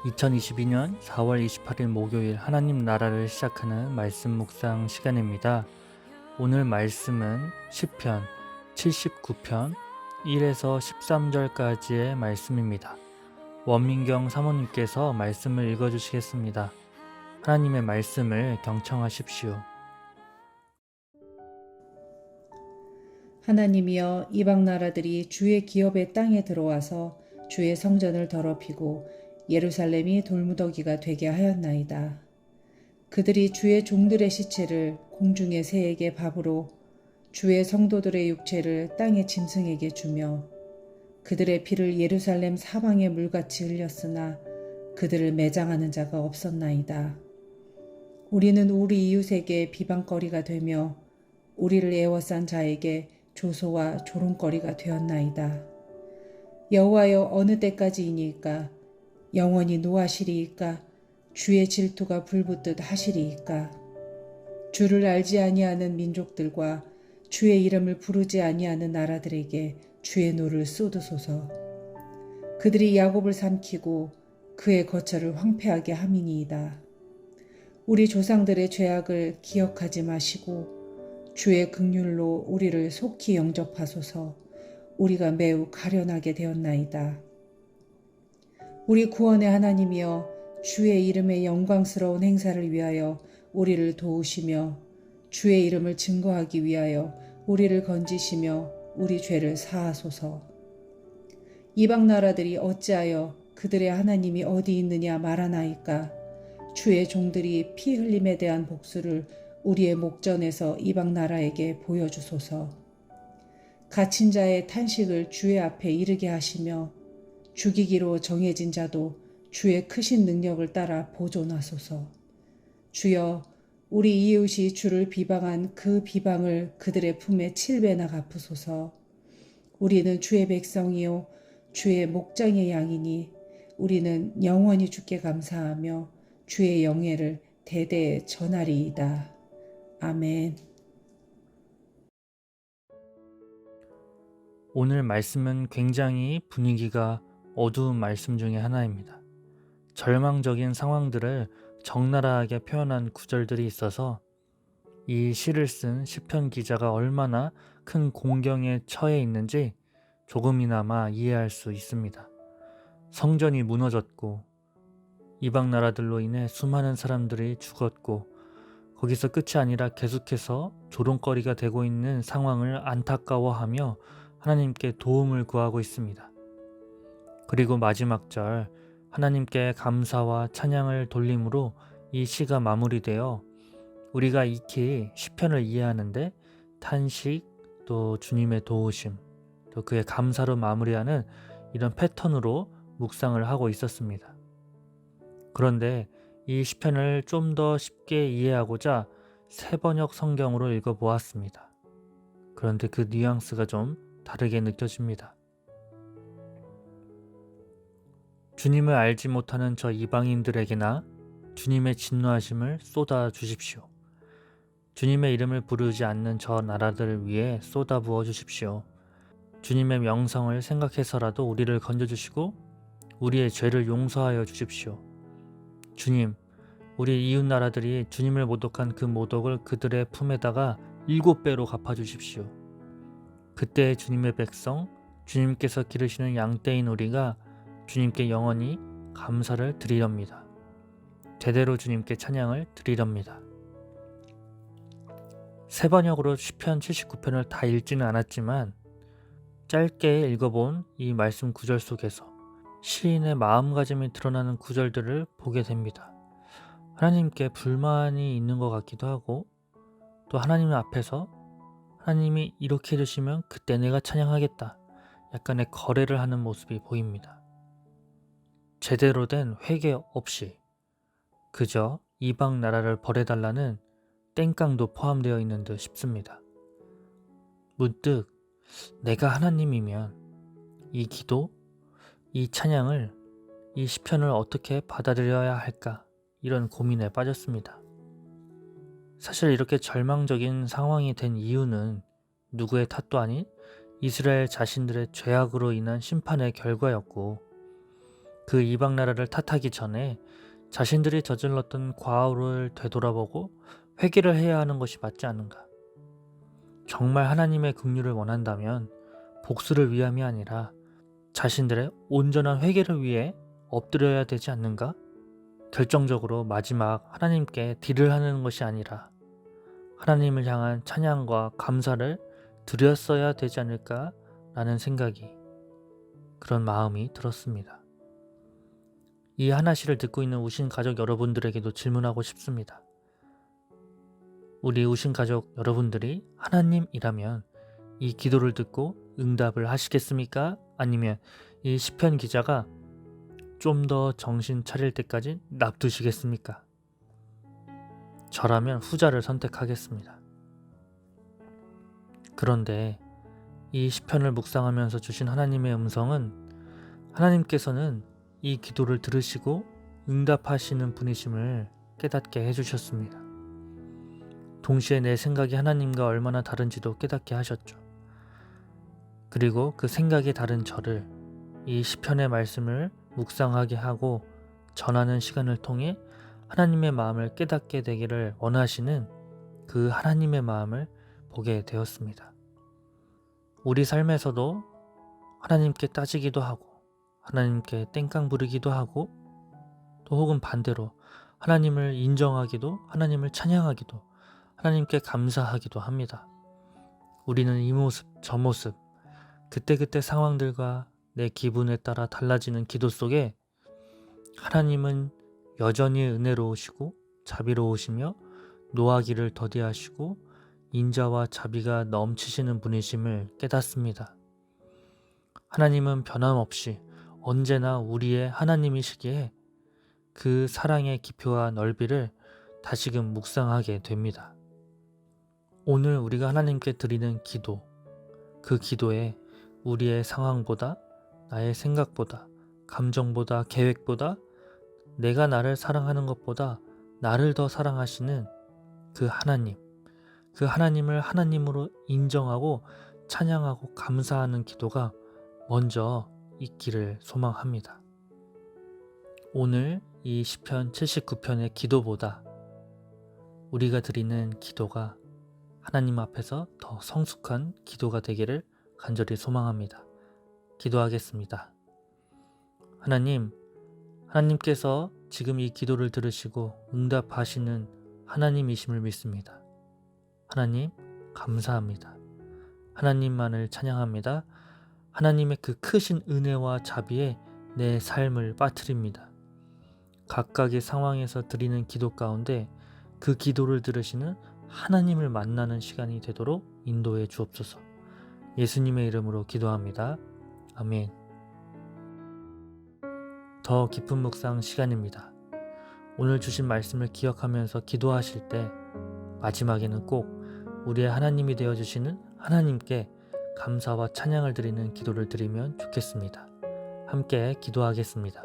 2022년 4월 28일 목요일 하나님 나라를 시작하는 말씀 묵상 시간입니다. 오늘 말씀은 시편 79편 1에서 13절까지의 말씀입니다. 원민경 사모님께서 말씀을 읽어주시겠습니다. 하나님의 말씀을 경청하십시오. 하나님이여, 이방 나라들이 주의 기업의 땅에 들어와서 주의 성전을 더럽히고 예루살렘이 돌무더기가 되게 하였나이다. 그들이 주의 종들의 시체를 공중의 새에게 밥으로, 주의 성도들의 육체를 땅의 짐승에게 주며, 그들의 피를 예루살렘 사방에 물같이 흘렸으나 그들을 매장하는 자가 없었나이다. 우리는 우리 이웃에게 비방거리가 되며 우리를 애워싼 자에게 조소와 조롱거리가 되었나이다. 여호와여, 어느 때까지이니까? 영원히 노하시리이까? 주의 질투가 불붙듯 하시리이까? 주를 알지 아니하는 민족들과 주의 이름을 부르지 아니하는 나라들에게 주의 노를 쏟으소서. 그들이 야곱을 삼키고 그의 거처를 황폐하게 함이니이다. 우리 조상들의 죄악을 기억하지 마시고 주의 긍휼로 우리를 속히 영접하소서. 우리가 매우 가련하게 되었나이다. 우리 구원의 하나님이여, 주의 이름의 영광스러운 행사를 위하여 우리를 도우시며 주의 이름을 증거하기 위하여 우리를 건지시며 우리 죄를 사하소서. 이방 나라들이 어찌하여 그들의 하나님이 어디 있느냐 말하나이까? 주의 종들이 피 흘림에 대한 복수를 우리의 목전에서 이방 나라에게 보여주소서. 갇힌 자의 탄식을 주의 앞에 이르게 하시며 죽이기로 정해진 자도 주의 크신 능력을 따라 보존하소서. 주여, 우리 이웃이 주를 비방한 그 비방을 그들의 품에 7배나 갚으소서. 우리는 주의 백성이요 주의 목장의 양이니 우리는 영원히 주께 감사하며 주의 영예를 대대에 전하리이다. 아멘. 오늘 말씀은 굉장히 분위기가 어두운 말씀 중에 하나입니다. 절망적인 상황들을 적나라하게 표현한 구절들이 있어서 이 시를 쓴 시편 기자가 얼마나 큰 공경에 처해 있는지 조금이나마 이해할 수 있습니다. 성전이 무너졌고 이방 나라들로 인해 수많은 사람들이 죽었고 거기서 끝이 아니라 계속해서 조롱거리가 되고 있는 상황을 안타까워하며 하나님께 도움을 구하고 있습니다. 그리고 마지막 절 하나님께 감사와 찬양을 돌림으로 이 시가 마무리되어 우리가 익히 시편을 이해하는데 탄식, 또 주님의 도우심, 또 그의 감사로 마무리하는 이런 패턴으로 묵상을 하고 있었습니다. 그런데 이 시편을 좀 더 쉽게 이해하고자 새번역 성경으로 읽어보았습니다. 그런데 그 뉘앙스가 좀 다르게 느껴집니다. 주님을 알지 못하는 저 이방인들에게나 주님의 진노하심을 쏟아 주십시오. 주님의 이름을 부르지 않는 저 나라들을 위해 쏟아 부어 주십시오. 주님의 명성을 생각해서라도 우리를 건져주시고 우리의 죄를 용서하여 주십시오. 주님, 우리 이웃 나라들이 주님을 모독한 그 모독을 그들의 품에다가 7배로 갚아주십시오. 그때 주님의 백성, 주님께서 기르시는 양떼인 우리가 주님께 영원히 감사를 드리렵니다. 제대로 주님께 찬양을 드리렵니다. 새번역으로 시편 79편을 다 읽지는 않았지만 짧게 읽어본 이 말씀 구절 속에서 시인의 마음가짐이 드러나는 구절들을 보게 됩니다. 하나님께 불만이 있는 것 같기도 하고 또 하나님 앞에서 하나님이 이렇게 해주시면 그때 내가 찬양하겠다. 약간의 거래를 하는 모습이 보입니다. 제대로 된 회개 없이 그저 이방 나라를 벌해달라는 땡깡도 포함되어 있는 듯 싶습니다. 문득 내가 하나님이면 이 기도, 이 찬양을, 이 시편을 어떻게 받아들여야 할까 이런 고민에 빠졌습니다. 사실 이렇게 절망적인 상황이 된 이유는 누구의 탓도 아닌 이스라엘 자신들의 죄악으로 인한 심판의 결과였고 그 이방 나라를 탓하기 전에 자신들이 저질렀던 과오를 되돌아보고 회개를 해야 하는 것이 맞지 않은가? 정말 하나님의 긍휼을 원한다면 복수를 위함이 아니라 자신들의 온전한 회개를 위해 엎드려야 되지 않는가? 결정적으로 마지막 하나님께 딜을 하는 것이 아니라 하나님을 향한 찬양과 감사를 드렸어야 되지 않을까라는 생각이, 그런 마음이 들었습니다. 이 하나시를 듣고 있는 우신 가족 여러분들에게도 질문하고 싶습니다. 우리 우신 가족 여러분들이 하나님이라면 이 기도를 듣고 응답을 하시겠습니까? 아니면 이 시편 기자가 좀 더 정신 차릴 때까지 납두시겠습니까? 저라면 후자를 선택하겠습니다. 그런데 이 시편을 묵상하면서 주신 하나님의 음성은, 하나님께서는 이 기도를 들으시고 응답하시는 분이심을 깨닫게 해주셨습니다. 동시에 내 생각이 하나님과 얼마나 다른지도 깨닫게 하셨죠. 그리고 그 생각이 다른 저를 이 시편의 말씀을 묵상하게 하고 전하는 시간을 통해 하나님의 마음을 깨닫게 되기를 원하시는 그 하나님의 마음을 보게 되었습니다. 우리 삶에서도 하나님께 따지기도 하고 하나님께 땡깡 부리기도 하고 또 혹은 반대로 하나님을 인정하기도, 하나님을 찬양하기도, 하나님께 감사하기도 합니다. 우리는 이 모습 저 모습 그때그때 상황들과 내 기분에 따라 달라지는 기도 속에 하나님은 여전히 은혜로우시고 자비로우시며 노하기를 더디하시고 인자와 자비가 넘치시는 분이심을 깨닫습니다. 하나님은 변함없이 언제나 우리의 하나님이시기에 그 사랑의 깊이와 넓이를 다시금 묵상하게 됩니다. 오늘 우리가 하나님께 드리는 기도, 그 기도에 우리의 상황보다, 나의 생각보다, 감정보다, 계획보다, 내가 나를 사랑하는 것보다 나를 더 사랑하시는 그 하나님, 그 하나님을 하나님으로 인정하고 찬양하고 감사하는 기도가 먼저 있기를 소망합니다. 오늘 이 시편 79편의 기도보다 우리가 드리는 기도가 하나님 앞에서 더 성숙한 기도가 되기를 간절히 소망합니다. 기도하겠습니다. 하나님께서 지금 이 기도를 들으시고 응답하시는 하나님이심을 믿습니다. 하나님, 감사합니다. 하나님만을 찬양합니다. 하나님의 그 크신 은혜와 자비에 내 삶을 빠뜨립니다. 각각의 상황에서 드리는 기도 가운데 그 기도를 들으시는 하나님을 만나는 시간이 되도록 인도해 주옵소서. 예수님의 이름으로 기도합니다. 아멘. 더 깊은 묵상 시간입니다. 오늘 주신 말씀을 기억하면서 기도하실 때 마지막에는 꼭 우리의 하나님이 되어주시는 하나님께 감사와 찬양을 드리는 기도를 드리면 좋겠습니다. 함께 기도하겠습니다.